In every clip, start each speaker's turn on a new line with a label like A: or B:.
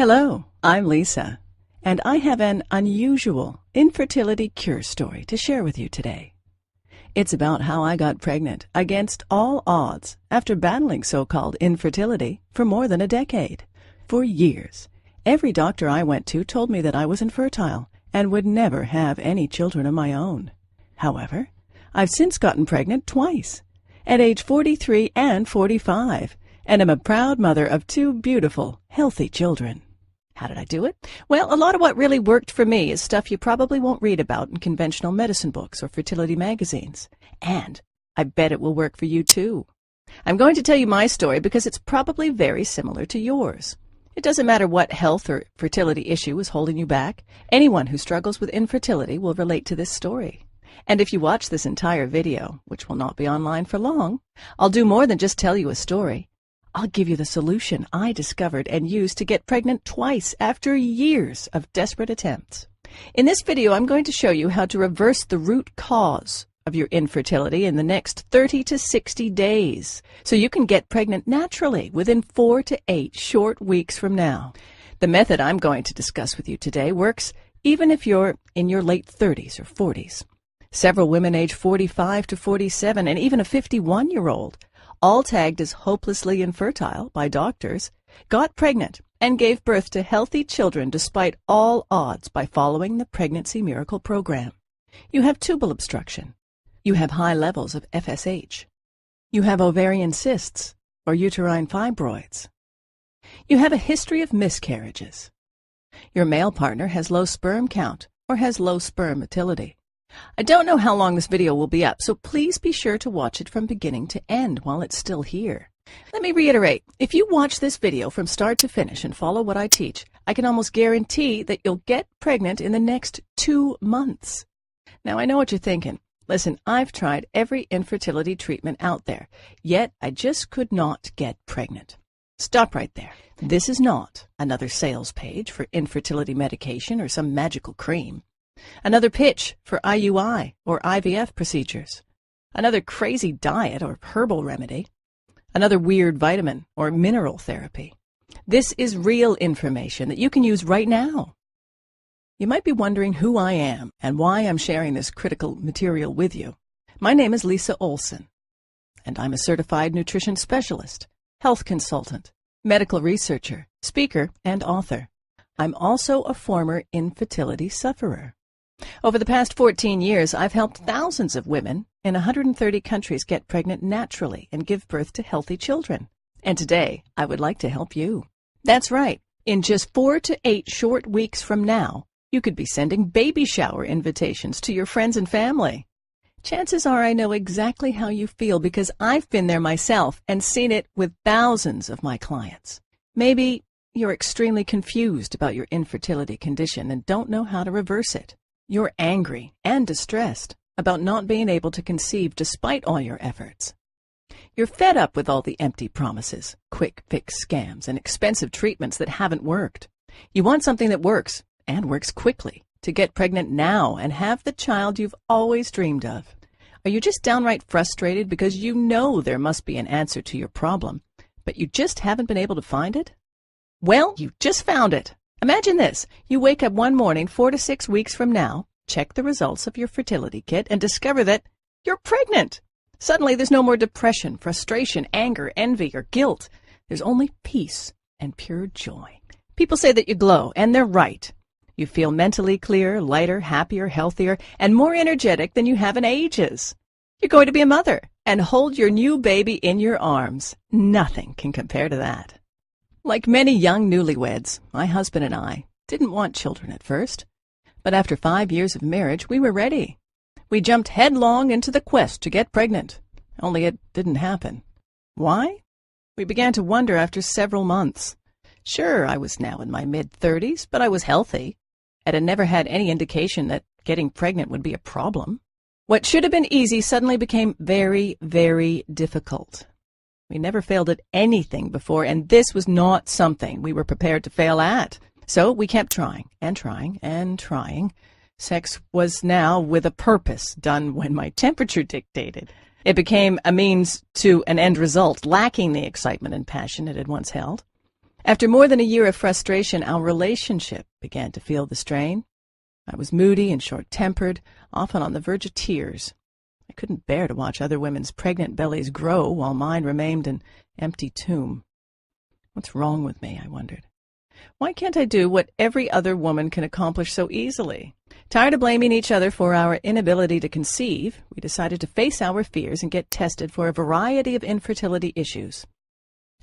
A: Hello, I'm Lisa, and I have an unusual infertility cure story to share with you today. It's about how I got pregnant against all odds after battling so-called infertility for more than a decade. For years, every doctor I went to told me that I was infertile and would never have any children of my own. However, I've since gotten pregnant twice, at age 43 and 45, and am a proud mother of two beautiful, healthy children. How did I do it? Well, a lot of what really worked for me is stuff you probably won't read about in conventional medicine books or fertility magazines. And I bet it will work for you too. I'm going to tell you my story because it's probably very similar to yours. It doesn't matter what health or fertility issue is holding you back. Anyone who struggles with infertility will relate to this story. And if you watch this entire video, which will not be online for long, I'll do more than just tell you a story. I'll give you the solution I discovered and used to get pregnant twice after years of desperate attempts. In this video, I'm going to show you how to reverse the root cause of your infertility in the next 30 to 60 days, so you can get pregnant naturally within 4 to 8 short weeks from now. The method I'm going to discuss with you today works even if you're in your late 30s or 40s. Several women age 45 to 47 and even a 51-year-old, all tagged as hopelessly infertile by doctors, got pregnant and gave birth to healthy children despite all odds by following the Pregnancy Miracle Program. You have tubal obstruction. You have high levels of FSH. You have ovarian cysts or uterine fibroids. You have a history of miscarriages. Your male partner has low sperm count or has low sperm motility. I don't know how long this video will be up, so please be sure to watch it from beginning to end while it's still here. Let me reiterate, if you watch this video from start to finish and follow what I teach, I can almost guarantee that you'll get pregnant in the next 2 months. Now, I know what you're thinking. Listen, I've tried every infertility treatment out there, yet I just could not get pregnant. Stop right there. This is not another sales page for infertility medication or some magical cream. Another pitch for IUI or IVF procedures. Another crazy diet or herbal remedy. Another weird vitamin or mineral therapy. This is real information that you can use right now. You might be wondering who I am and why I'm sharing this critical material with you. My name is Lisa Olson, and I'm a certified nutrition specialist, health consultant, medical researcher, speaker, and author. I'm also a former infertility sufferer. Over the past 14 years, I've helped thousands of women in 130 countries get pregnant naturally and give birth to healthy children. And today, I would like to help you. That's right. In just 4 to 8 short weeks from now, you could be sending baby shower invitations to your friends and family. Chances are I know exactly how you feel because I've been there myself and seen it with thousands of my clients. Maybe you're extremely confused about your infertility condition and don't know how to reverse it. You're angry and distressed about not being able to conceive despite all your efforts. You're fed up with all the empty promises, quick fix scams, and expensive treatments that haven't worked. You want something that works, and works quickly, to get pregnant now and have the child you've always dreamed of. Are you just downright frustrated because you know there must be an answer to your problem, but you just haven't been able to find it? Well, you just found it. Imagine this. You wake up one morning 4 to 6 weeks from now, check the results of your fertility kit, and discover that you're pregnant. Suddenly, there's no more depression, frustration, anger, envy, or guilt. There's only peace and pure joy. People say that you glow, and they're right. You feel mentally clearer, lighter, happier, healthier, and more energetic than you have in ages. You're going to be a mother and hold your new baby in your arms. Nothing can compare to that. Like many young newlyweds, my husband and I didn't want children at first, but after 5 years of marriage, we were ready. We jumped headlong into the quest to get pregnant, only it didn't happen. Why? We began to wonder after several months. Sure, I was now in my mid-30s, but I was healthy, and had never had any indication that getting pregnant would be a problem. What should have been easy suddenly became very, very difficult. We never failed at anything before, and this was not something we were prepared to fail at. So we kept trying and trying and trying. Sex was now with a purpose, done when my temperature dictated. It became a means to an end result, lacking the excitement and passion it had once held. After more than a year of frustration, our relationship began to feel the strain. I was moody and short-tempered, often on the verge of tears. I couldn't bear to watch other women's pregnant bellies grow while mine remained an empty tomb. What's wrong with me, I wondered. Why can't I do what every other woman can accomplish so easily? Tired of blaming each other for our inability to conceive, we decided to face our fears and get tested for a variety of infertility issues.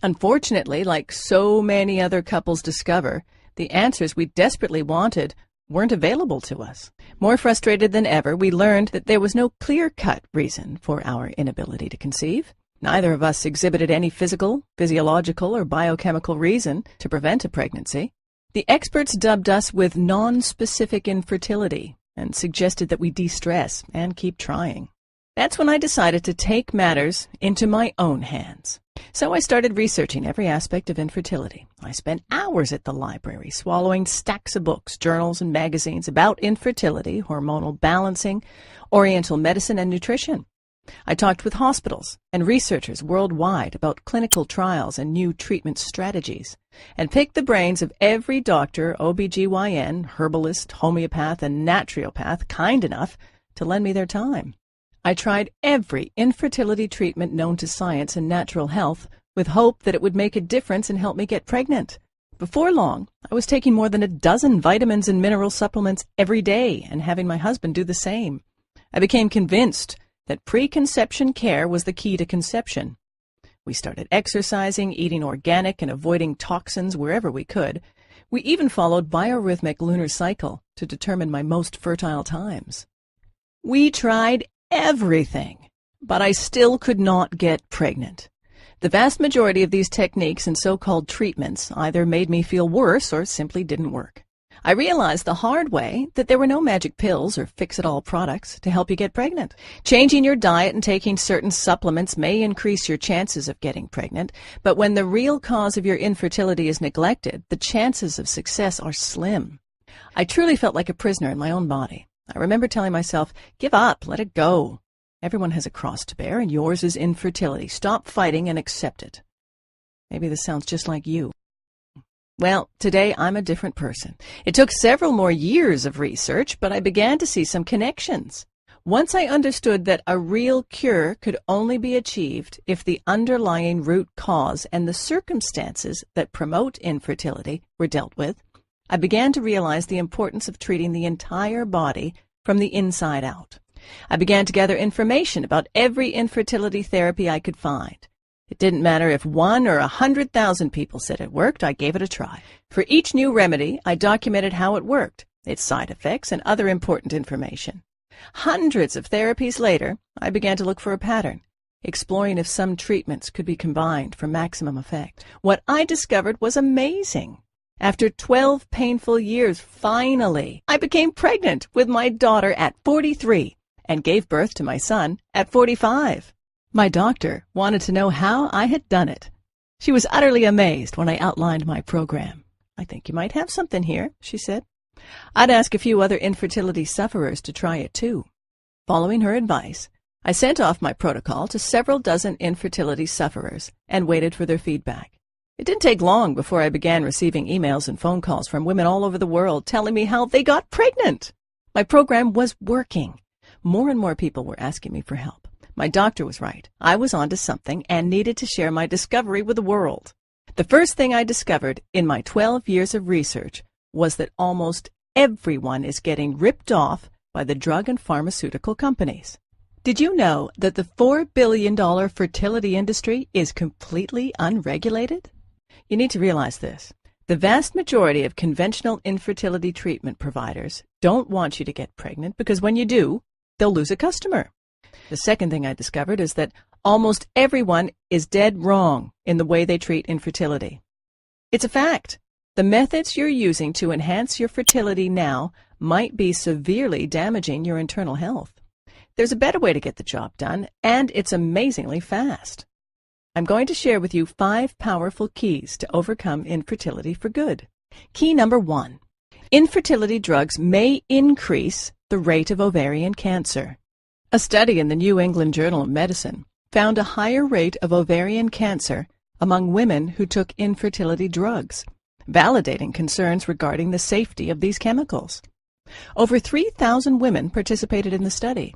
A: Unfortunately, like so many other couples discover, the answers we desperately wanted weren't available to us. More frustrated than ever, we learned that there was no clear-cut reason for our inability to conceive. Neither of us exhibited any physical, physiological, or biochemical reason to prevent a pregnancy. The experts dubbed us with non-specific infertility and suggested that we de-stress and keep trying. That's when I decided to take matters into my own hands. So I started researching every aspect of infertility. I spent hours at the library, swallowing stacks of books, journals, and magazines about infertility, hormonal balancing, oriental medicine, and nutrition. I talked with hospitals and researchers worldwide about clinical trials and new treatment strategies, and picked the brains of every doctor, OBGYN, herbalist, homeopath, and naturopath kind enough to lend me their time. I tried every infertility treatment known to science and natural health with hope that it would make a difference and help me get pregnant. Before long, I was taking more than a dozen vitamins and mineral supplements every day and having my husband do the same. I became convinced that preconception care was the key to conception. We started exercising, eating organic, and avoiding toxins wherever we could. We even followed biorhythmic lunar cycle to determine my most fertile times. We tried everything, but I still could not get pregnant. The vast majority of these techniques and so-called treatments either made me feel worse or simply didn't work. I realized the hard way that there were no magic pills or fix-it-all products to help you get pregnant. Changing your diet and taking certain supplements may increase your chances of getting pregnant, but when the real cause of your infertility is neglected, the chances of success are slim. I truly felt like a prisoner in my own body. I remember telling myself, give up, let it go. Everyone has a cross to bear, and yours is infertility. Stop fighting and accept it. Maybe this sounds just like you. Well, today I'm a different person. It took several more years of research, but I began to see some connections. Once I understood that a real cure could only be achieved if the underlying root cause and the circumstances that promote infertility were dealt with, I began to realize the importance of treating the entire body from the inside out. I began to gather information about every infertility therapy I could find. It didn't matter if 1 or 100,000 people said it worked, I gave it a try. For each new remedy, I documented how it worked, its side effects, and other important information. Hundreds of therapies later, I began to look for a pattern, exploring if some treatments could be combined for maximum effect. What I discovered was amazing. After 12 painful years, finally, I became pregnant with my daughter at 43 and gave birth to my son at 45. My doctor wanted to know how I had done it. She was utterly amazed when I outlined my program. I think you might have something here, she said. I'd ask a few other infertility sufferers to try it too. Following her advice, I sent off my protocol to several dozen infertility sufferers and waited for their feedback. It didn't take long before I began receiving emails and phone calls from women all over the world telling me how they got pregnant. My program was working. More and more people were asking me for help. My doctor was right. I was onto something and needed to share my discovery with the world. The first thing I discovered in my 12 years of research was that almost everyone is getting ripped off by the drug and pharmaceutical companies. Did you know that the $4 billion fertility industry is completely unregulated? You need to realize this. The vast majority of conventional infertility treatment providers don't want you to get pregnant because when you do, they'll lose a customer. The second thing I discovered is that almost everyone is dead wrong in the way they treat infertility. It's a fact. The methods you're using to enhance your fertility now might be severely damaging your internal health. There's a better way to get the job done, and it's amazingly fast. I'm going to share with you 5 powerful keys to overcome infertility for good. Key number 1. Infertility drugs may increase the rate of ovarian cancer. A study in the New England Journal of Medicine found a higher rate of ovarian cancer among women who took infertility drugs, validating concerns regarding the safety of these chemicals. Over 3,000 women participated in the study.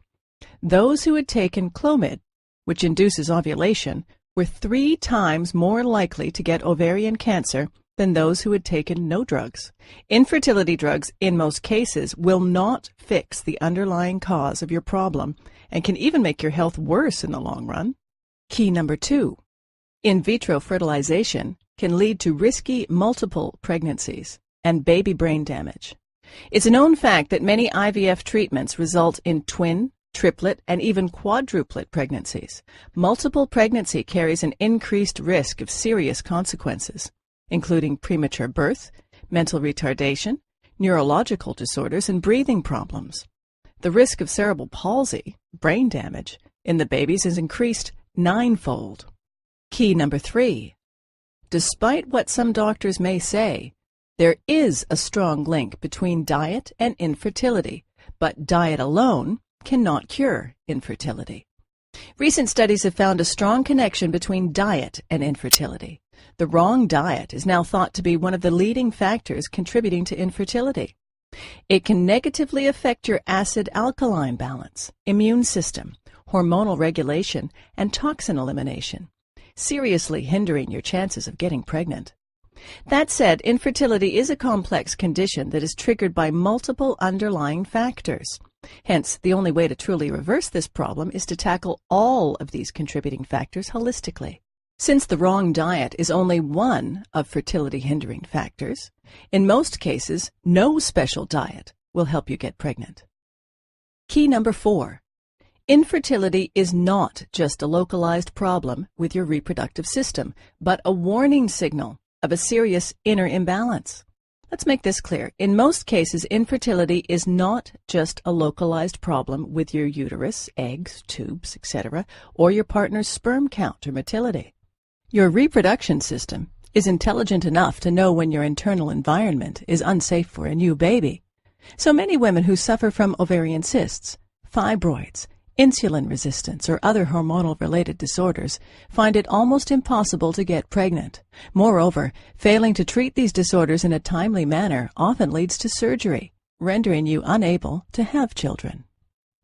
A: Those who had taken Clomid, which induces ovulation, were 3 times more likely to get ovarian cancer than those who had taken no drugs. Infertility drugs, in most cases, will not fix the underlying cause of your problem and can even make your health worse in the long run. Key number 2. In vitro fertilization can lead to risky multiple pregnancies and baby brain damage. It's a known fact that many IVF treatments result in twin, triplet, and even quadruplet pregnancies. Multiple pregnancy carries an increased risk of serious consequences, including premature birth, mental retardation, neurological disorders, and breathing problems. The risk of cerebral palsy, brain damage, in the babies is increased 9-fold. Key number 3. Despite what some doctors may say, there is a strong link between diet and infertility, but diet alone cannot cure infertility. Recent studies have found a strong connection between diet and infertility. The wrong diet is now thought to be one of the leading factors contributing to infertility. It can negatively affect your acid-alkaline balance, immune system, hormonal regulation, and toxin elimination, seriously hindering your chances of getting pregnant. That said, infertility is a complex condition that is triggered by multiple underlying factors. Hence, the only way to truly reverse this problem is to tackle all of these contributing factors holistically. Since the wrong diet is only one of fertility-hindering factors, in most cases, no special diet will help you get pregnant. Key number 4. Infertility is not just a localized problem with your reproductive system, but a warning signal of a serious inner imbalance. Let's make this clear. In most cases, infertility is not just a localized problem with your uterus, eggs, tubes, etc., or your partner's sperm count or motility. Your reproduction system is intelligent enough to know when your internal environment is unsafe for a new baby. So many women who suffer from ovarian cysts, fibroids, insulin resistance, or other hormonal-related disorders find it almost impossible to get pregnant. Moreover, failing to treat these disorders in a timely manner often leads to surgery, rendering you unable to have children.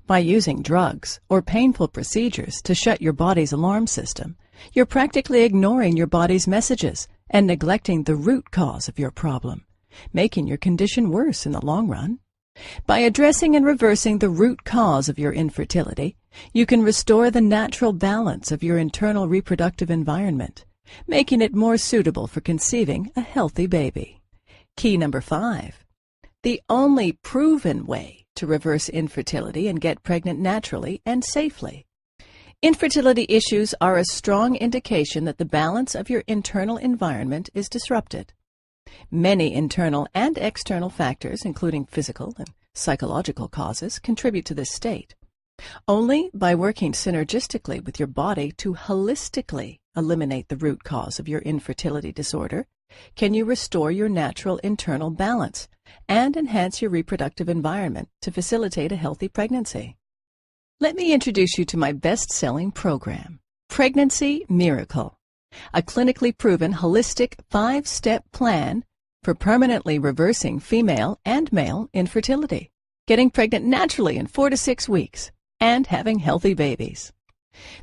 A: By using drugs or painful procedures to shut your body's alarm system, you're practically ignoring your body's messages and neglecting the root cause of your problem, making your condition worse in the long run. By addressing and reversing the root cause of your infertility, you can restore the natural balance of your internal reproductive environment, making it more suitable for conceiving a healthy baby. Key number 5. The only proven way to reverse infertility and get pregnant naturally and safely. Infertility issues are a strong indication that the balance of your internal environment is disrupted. Many internal and external factors, including physical and psychological causes, contribute to this state. Only by working synergistically with your body to holistically eliminate the root cause of your infertility disorder can you restore your natural internal balance and enhance your reproductive environment to facilitate a healthy pregnancy. Let me introduce you to my best-selling program, Pregnancy Miracle, a clinically proven holistic 5-step plan for permanently reversing female and male infertility, getting pregnant naturally in 4 to 6 weeks, and having healthy babies.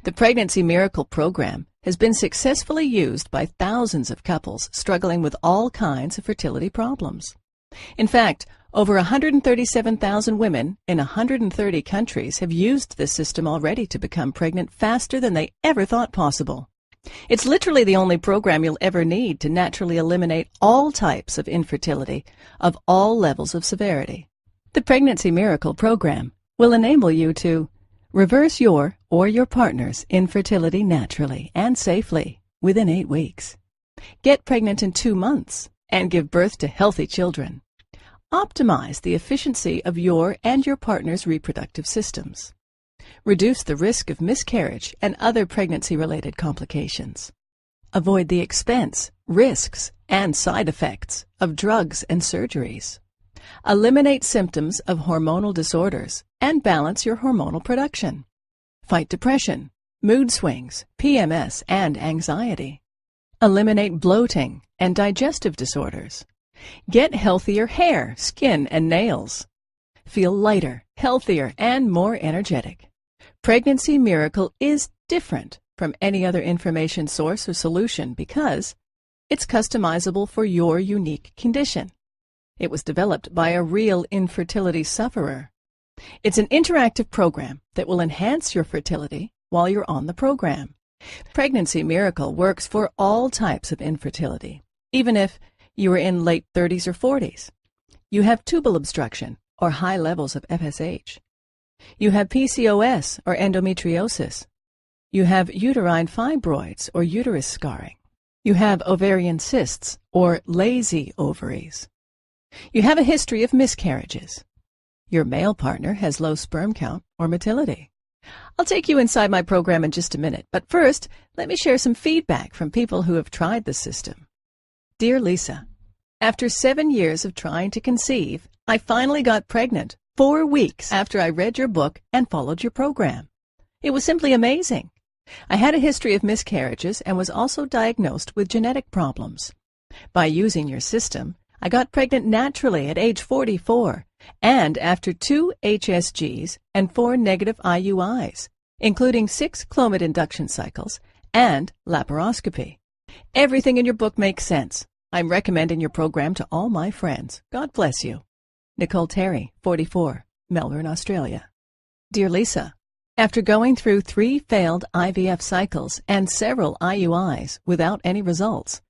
A: The Pregnancy Miracle program has been successfully used by thousands of couples struggling with all kinds of fertility problems. In fact, over 137,000 women in 130 countries have used this system already to become pregnant faster than they ever thought possible. It's literally the only program you'll ever need to naturally eliminate all types of infertility of all levels of severity. The Pregnancy Miracle program will enable you to reverse your or your partner's infertility naturally and safely within 8 weeks, get pregnant in 2 months, and give birth to healthy children. Optimize the efficiency of your and your partner's reproductive systems. Reduce the risk of miscarriage and other pregnancy-related complications. Avoid the expense, risks, and side effects of drugs and surgeries. Eliminate symptoms of hormonal disorders and balance your hormonal production. Fight depression, mood swings, PMS, and anxiety. Eliminate bloating and digestive disorders. Get healthier hair, skin, and nails. Feel lighter, healthier, and more energetic. Pregnancy Miracle is different from any other information source or solution because it's customizable for your unique condition. It was developed by a real infertility sufferer. It's an interactive program that will enhance your fertility while you're on the program. Pregnancy Miracle works for all types of infertility, even if you are in late 30s or 40s. You have tubal obstruction or high levels of FSH. You have PCOS or endometriosis. You have uterine fibroids or uterus scarring. You have ovarian cysts or lazy ovaries. You have a history of miscarriages. Your male partner has low sperm count or motility. I'll take you inside my program in just a minute, but first, let me share some feedback from people who have tried the system. Dear Lisa, after 7 years of trying to conceive, I finally got pregnant 4 weeks after I read your book and followed your program. It was simply amazing. I had a history of miscarriages and was also diagnosed with genetic problems. By using your system, I got pregnant naturally at age 44 and after 2 HSGs and 4 negative IUIs, including 6 Clomid induction cycles and laparoscopy. Everything in your book makes sense. I'm recommending your program to all my friends. God bless you. Nicole Terry, 44, Melbourne, Australia. Dear Lisa, after going through 3 failed IVF cycles and several IUIs without any results,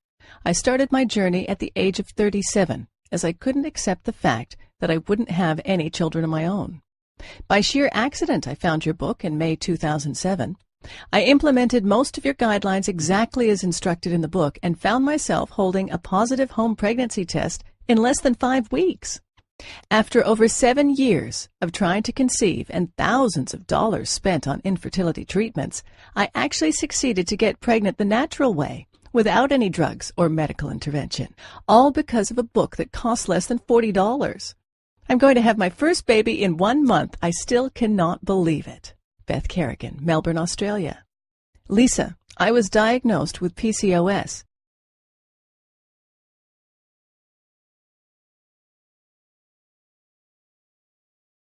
A: I started my journey at the age of 37 as I couldn't accept the fact that I wouldn't have any children of my own. By sheer accident, I found your book in May 2007. I implemented most of your guidelines exactly as instructed in the book and found myself holding a positive home pregnancy test in less than 5 weeks. After over 7 years of trying to conceive and thousands of dollars spent on infertility treatments, I actually succeeded to get pregnant the natural way, without any drugs or medical intervention, all because of a book that cost less than $40. I'm going to have my first baby in 1 month. I still cannot believe it. Beth Kerrigan, Melbourne, Australia. Lisa, I was diagnosed with PCOS